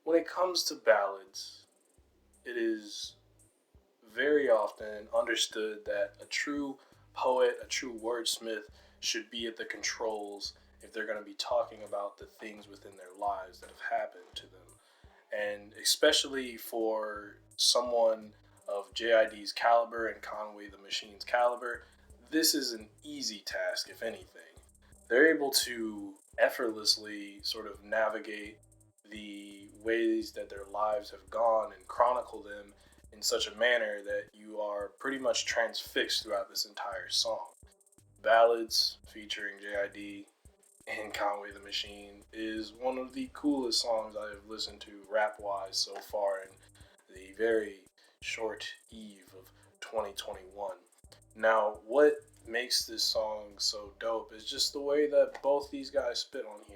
when it comes to ballads, it is very often understood that a true poet, a true wordsmith, should be at the controls if they're going to be talking about the things within their lives that have happened to them. And especially for someone of J.I.D's caliber and Conway the Machine's caliber, this is an easy task, if anything. They're able to effortlessly sort of navigate the ways that their lives have gone and chronicle them in such a manner that you are pretty much transfixed throughout this entire song. Ballads featuring J.I.D and Conway the Machine is one of the coolest songs I have listened to rap wise so far in the very short eve of 2021. Now, what makes this song so dope is just the way that both these guys spit on here.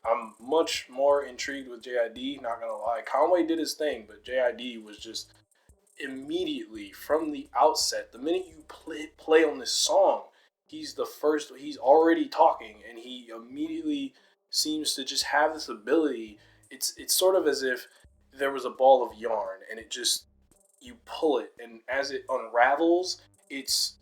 I'm much more intrigued with JID, not gonna lie. Conway did his thing, but JID was just immediately from the outset, the minute you play on this song, he's the first, he's already talking and he immediately seems to just have this ability. It's sort of as if there was a ball of yarn and it just, you pull it, and as it unravels, it's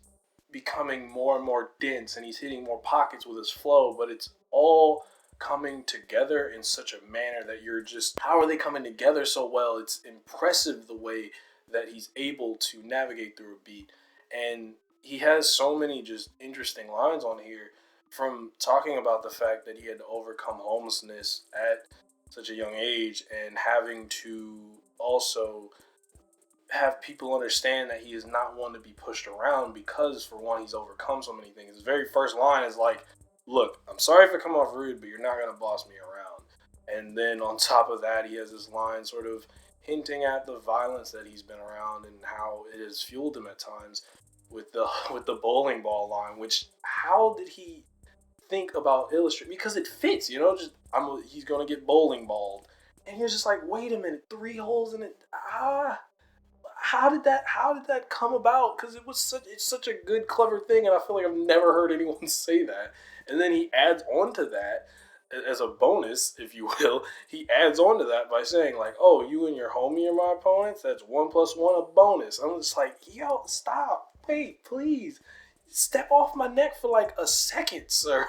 becoming more and more dense and he's hitting more pockets with his flow, but it's all coming together in such a manner that you're just, how are they coming together so well? It's impressive the way that he's able to navigate through a beat. And he has so many just interesting lines on here, from talking about the fact that he had to overcome homelessness at such a young age and having to also have people understand that he is not one to be pushed around because, for one, he's overcome so many things. His very first line is like, look, I'm sorry if I come off rude, but you're not going to boss me around. And then on top of that, he has this line sort of hinting at the violence that he's been around and how it has fueled him at times with the with the bowling ball line, which, how did he think about illustrating, because it fits, just, he's going to get bowling balled. And you're just like, wait a minute, three holes in it. How did that come about? Because it's such a good, clever thing, and I feel like I've never heard anyone say that. And then he adds on to that as a bonus, if you will. He adds on to that by saying like, "Oh, you and your homie are my opponents. That's 1 plus 1 a bonus." I'm just like, yo, stop, wait, please, step off my neck for like a second, sir.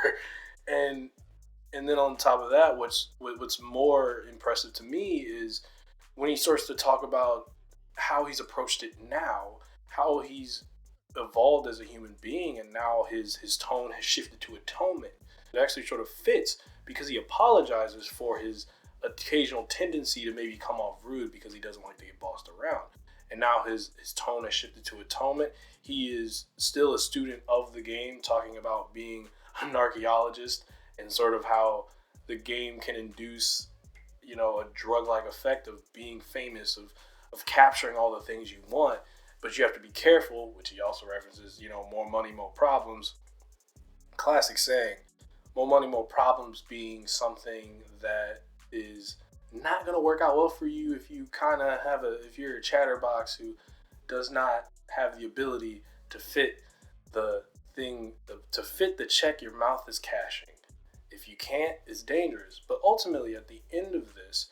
And and then on top of that, what's more impressive to me is when he starts to talk about how he's approached it now, how he's evolved as a human being, and now his tone has shifted to atonement. It actually sort of fits because he apologizes for his occasional tendency to maybe come off rude because he doesn't like to get bossed around. And now his tone has shifted to atonement. He is still a student of the game, talking about being an archaeologist and sort of how the game can induce, a drug-like effect of being famous, of capturing all the things you want, but you have to be careful, which he also references, more money, more problems. Classic saying, more money, more problems being something that is not going to work out well for you if you kind of if you're a chatterbox who does not have the ability to fit the to fit the check your mouth is cashing. If you can't, it's dangerous. But ultimately, at the end of this,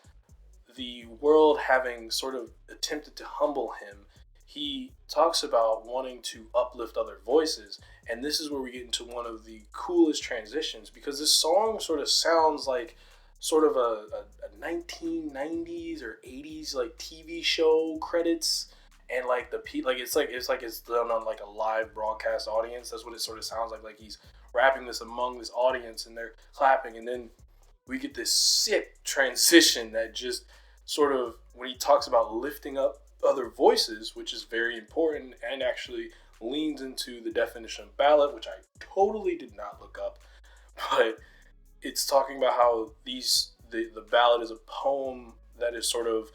the world having sort of attempted to humble him, he talks about wanting to uplift other voices. And this is where we get into one of the coolest transitions, because this song sort of sounds like sort of a 1990s or 80s like TV show credits, and like it's done on like a live broadcast audience. That's what it sort of sounds like he's rapping this among this audience and they're clapping, and then we get this sick transition that just sort of, when he talks about lifting up other voices, which is very important and actually leans into the definition of ballad, which I totally did not look up, but it's talking about how the ballad is a poem that is sort of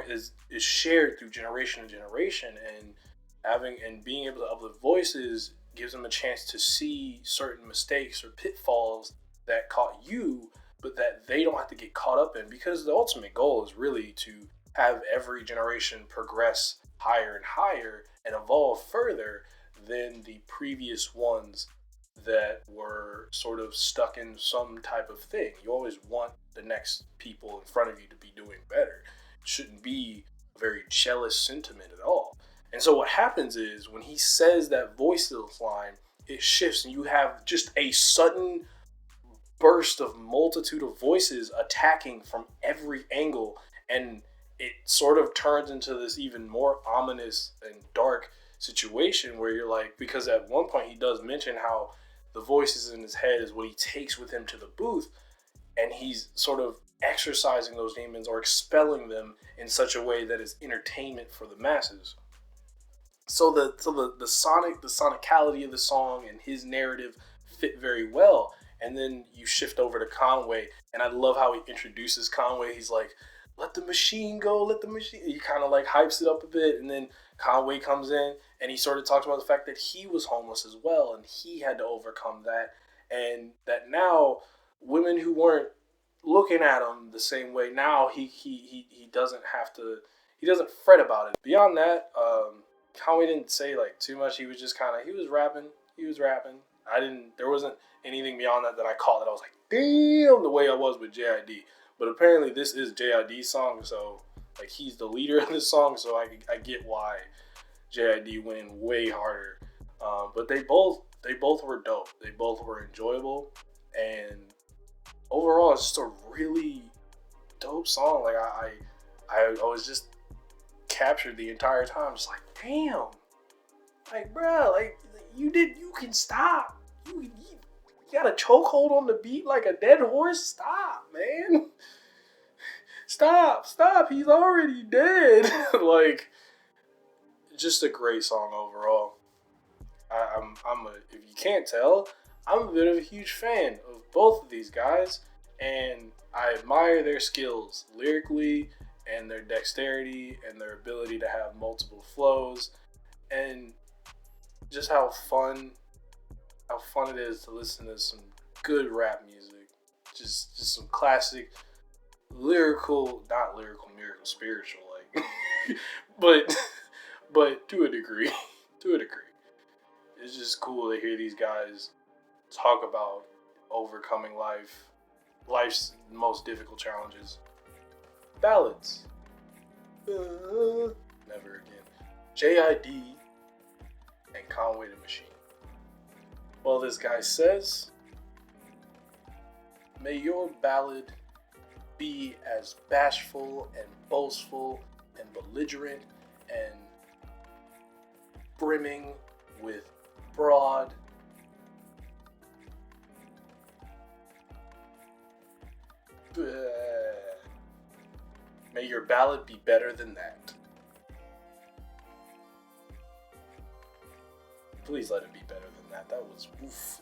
is shared through generation to generation, and being able to uplift voices gives them a chance to see certain mistakes or pitfalls that caught you, but that they don't have to get caught up in, because the ultimate goal is really to have every generation progress higher and higher and evolve further than the previous ones that were sort of stuck in some type of thing. You always want the next people in front of you to be doing better. It shouldn't be a very jealous sentiment at all. And so what happens is when he says that voiceless line, it shifts and you have just a sudden burst of multitude of voices attacking from every angle, and it sort of turns into this even more ominous and dark situation where you're like, because at one point he does mention how the voices in his head is what he takes with him to the booth, and he's sort of exercising those demons or expelling them in such a way that is entertainment for the masses. So the sonicality of the song and his narrative fit very well. And then you shift over to Conway, and I love how he introduces Conway. He's like, "Let the machine go, let the machine." He kind of like hypes it up a bit, and then Conway comes in, and he sort of talks about the fact that he was homeless as well, and he had to overcome that, and that now women who weren't looking at him the same way, now he doesn't have to, he doesn't fret about it. Beyond that, Conway didn't say like too much. He was just kind of, he was rapping. He was rapping. I didn't. There wasn't anything beyond that that I caught that I was like, damn, the way I was with J.I.D. But apparently this is J.I.D's song, so like he's the leader of this song, so I get why J.I.D went in way harder. But they both were dope. They both were enjoyable, and overall, it's just a really dope song. Like I was just captured the entire time, just like, damn, like, bro, like you can stop. You got a chokehold on the beat like a dead horse. Stop, man. Stop. He's already dead. Like, just a great song overall. If you can't tell, I'm a bit of a huge fan of both of these guys, and I admire their skills lyrically and their dexterity and their ability to have multiple flows, and just how fun it is to listen to some good rap music. Just some classic not lyrical, miracle, spiritual, like, but to a degree, to a degree, it's just cool to hear these guys talk about overcoming life's most difficult challenges. Ballads, never again. J.I.D and Conway the Machine. Well, this guy says, may your ballad be as bashful and boastful and belligerent and brimming with broad may your ballad be better than that. Please let it be better than that. That was oof.